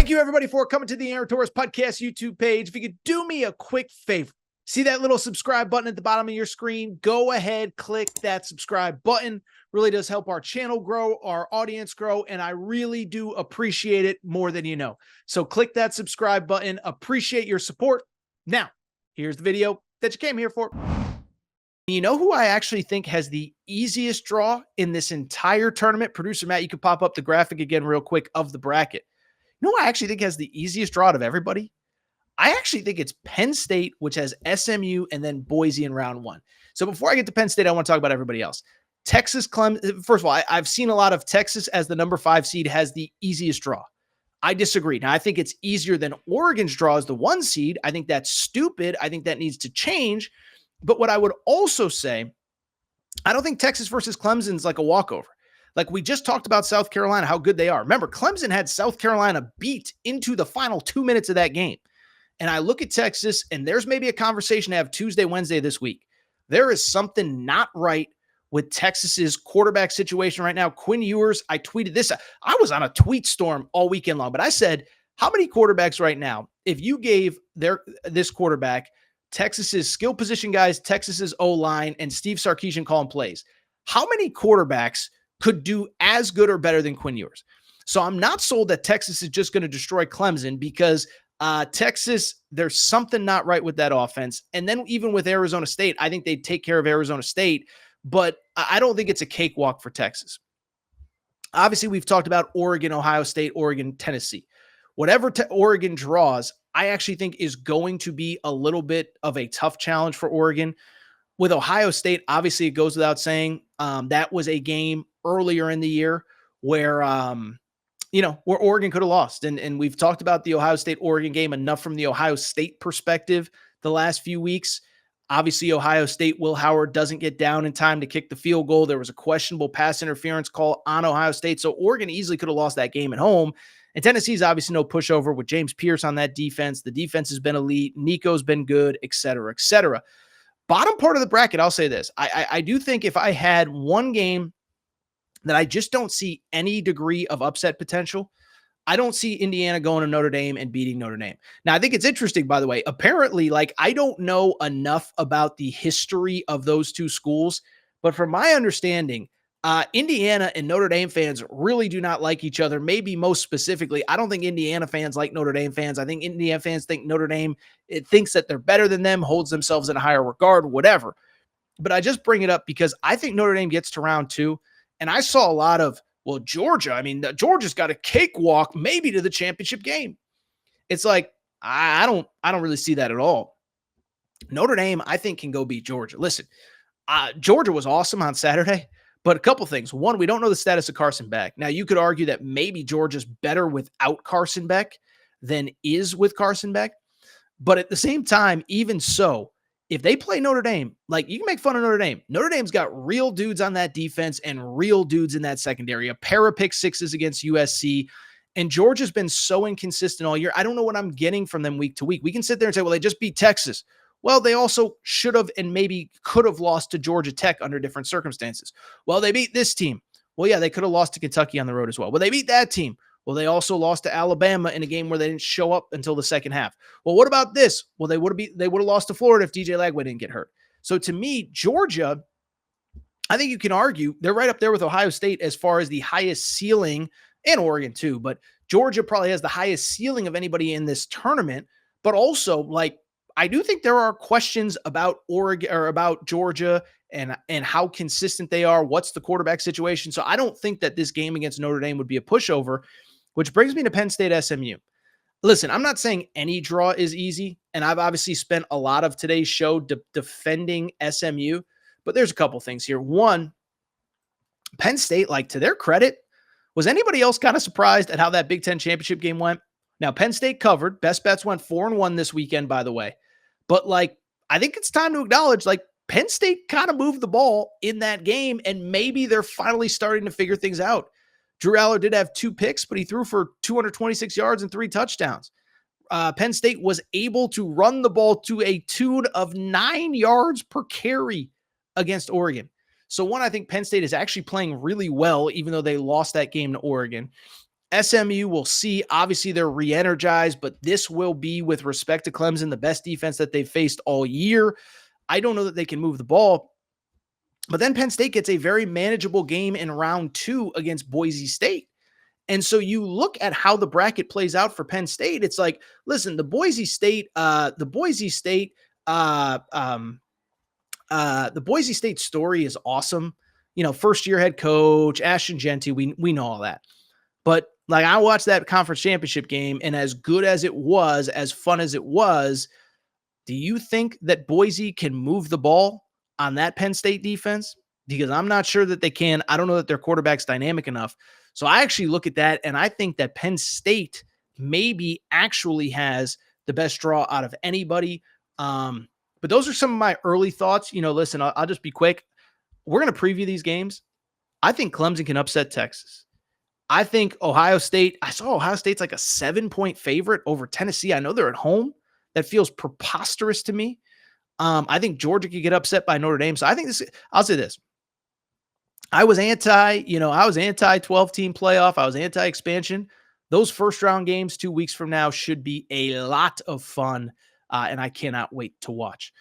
Thank you, everybody, for coming to the Aaron Torres Podcast YouTube page. If you could do me a quick favor, see that little subscribe button at the bottom of your screen? Go ahead, click that subscribe button. Really does help our channel grow, our audience grow, and I really do appreciate it more than you know. So click that subscribe button. Appreciate your support. Now, here's the video that you came here for. You know who I actually think has the easiest draw in this entire tournament? Producer Matt, you can pop up the graphic again real quick of the bracket. You know who I actually think has the easiest draw out of everybody? I actually think it's Penn State, which has SMU and then Boise in round one. So before I get to Penn State, I want to talk about everybody else. Texas, Clemson. First of all, I've seen a lot of Texas as the number 5 seed has the easiest draw. I disagree. Now, I think it's easier than Oregon's draw as the 1 seed. I think that's stupid. I think that needs to change. But what I would also say, I don't think Texas versus Clemson's like a walkover. Like we just talked about South Carolina, how good they are. Remember, Clemson had South Carolina beat into the final 2 minutes of that game. And I look at Texas, and there's maybe a conversation to have Tuesday, Wednesday this week. There is something not right with Texas's quarterback situation right now. Quinn Ewers, I tweeted this. I was on a tweet storm all weekend long, but I said, how many quarterbacks right now, if you gave this quarterback Texas's skill position guys, Texas's O-line, and Steve Sarkisian calling plays, how many quarterbacks could do as good or better than Quinn Ewers? So I'm not sold that Texas is just going to destroy Clemson because Texas, there's something not right with that offense. And then even with Arizona State, I think they'd take care of Arizona State, but I don't think it's a cakewalk for Texas. Obviously, we've talked about Oregon, Ohio State, Oregon, Tennessee. Whatever Oregon draws, I actually think is going to be a little bit of a tough challenge for Oregon. With Ohio State, obviously, it goes without saying, that was a game earlier in the year where where Oregon could have lost. And we've talked about the Ohio State-Oregon game enough from the Ohio State perspective the last few weeks. Obviously, Ohio State, Will Howard doesn't get down in time to kick the field goal. There was a questionable pass interference call on Ohio State. So Oregon easily could have lost that game at home. And Tennessee's obviously no pushover with James Pierce on that defense. The defense has been elite. Nico's been good, et cetera, et cetera. Bottom part of the bracket, I'll say this. I do think if I had one game that I just don't see any degree of upset potential, I don't see Indiana going to Notre Dame and beating Notre Dame. Now, I think it's interesting, by the way. Apparently, I don't know enough about the history of those two schools, but from my understanding, Indiana and Notre Dame fans really do not like each other. Maybe most specifically, I don't think Indiana fans like Notre Dame fans. I think Indiana fans think Notre Dame, it thinks that they're better than them, holds themselves in a higher regard, whatever. But I just bring it up because I think Notre Dame gets to round 2, and I saw a lot of, well, Georgia, Georgia's got a cakewalk maybe to the championship game. It's like, I don't really see that at all. Notre Dame, I think, can go beat Georgia. Listen, Georgia was awesome on Saturday, but a couple things. One, we don't know the status of Carson Beck. Now, you could argue that maybe Georgia's better without Carson Beck than is with Carson Beck. But at the same time, even so, if they play Notre Dame, you can make fun of Notre Dame. Notre Dame's got real dudes on that defense and real dudes in that secondary. A pair of pick sixes against USC. And Georgia's been so inconsistent all year. I don't know what I'm getting from them week to week. We can sit there and say, well, they just beat Texas. Well, they also should have and maybe could have lost to Georgia Tech under different circumstances. Well, they beat this team. Well, yeah, they could have lost to Kentucky on the road as well. Well, they beat that team. Well, they also lost to Alabama in a game where they didn't show up until the second half. Well, what about this? Well, they would have lost to Florida if DJ Lagway didn't get hurt. So to me, Georgia, I think you can argue they're right up there with Ohio State as far as the highest ceiling, and Oregon too, but Georgia probably has the highest ceiling of anybody in this tournament. But also, I do think there are questions about Oregon or about Georgia and how consistent they are. What's the quarterback situation? So I don't think that this game against Notre Dame would be a pushover, which brings me to Penn State SMU. Listen, I'm not saying any draw is easy, and I've obviously spent a lot of today's show defending SMU, but there's a couple things here. One, Penn State, to their credit, was anybody else kind of surprised at how that Big Ten championship game went? Now, Penn State covered. Best Bets went 4-1 this weekend, by the way. But, I think it's time to acknowledge, Penn State kind of moved the ball in that game, and maybe they're finally starting to figure things out. Drew Aller did have 2 picks, but he threw for 226 yards and 3 touchdowns. Penn State was able to run the ball to a tune of 9 yards per carry against Oregon. So one, I think Penn State is actually playing really well, even though they lost that game to Oregon. SMU will see. Obviously, they're re-energized, but this will be, with respect to Clemson, the best defense that they've faced all year. I don't know that they can move the ball. But then Penn State gets a very manageable game in round 2 against Boise State. And so you look at how the bracket plays out for Penn State. It's like, listen, the Boise State story is awesome. First year head coach, Ashton Jeanty, we know all that. But like, I watched that conference championship game, and as good as it was, as fun as it was, do you think that Boise can move the ball on that Penn State defense? Because I'm not sure that they can. I don't know that their quarterback's dynamic enough. So I actually look at that, and I think that Penn State maybe actually has the best draw out of anybody. But those are some of my early thoughts. Listen, I'll just be quick. We're going to preview these games. I think Clemson can upset Texas. I think Ohio State, I saw Ohio State's like a 7-point favorite over Tennessee. I know they're at home. That feels preposterous to me. I think Georgia could get upset by Notre Dame. So I think I'll say this. I was anti 12-team playoff. I was anti-expansion. Those first round games 2 weeks from now should be a lot of fun. And I cannot wait to watch.